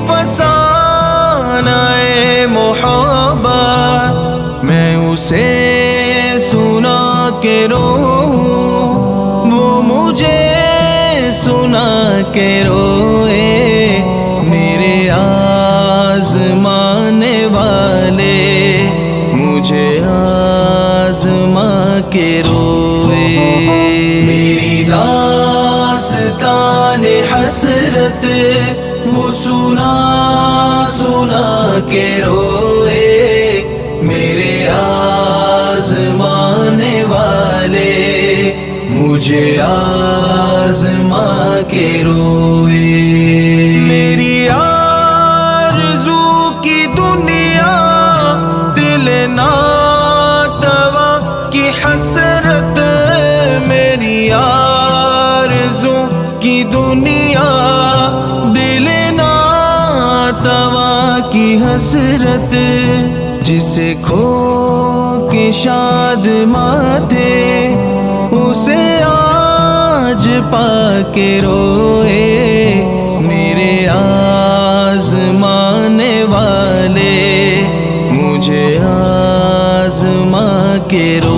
فسانہ محبت میں اسے سنا کے روؤں، وہ مجھے سنا کے روئے، میرے آزمانے والے مجھے آزما کے روئے۔ میری داستان حسرت وہ سنا سنا کے روئے، میرے آزمانے والے مجھے آزما کے روئے۔ میری آرزو کی دنیا دل ناتوا کی حسرت، میری آرزو کی دنیا دل ناتوا کی حسرت، جسے کھو کے شاد ماتے اسے آج پا کے روئے، میرے آزمانے والے مجھے آزما کے روئے۔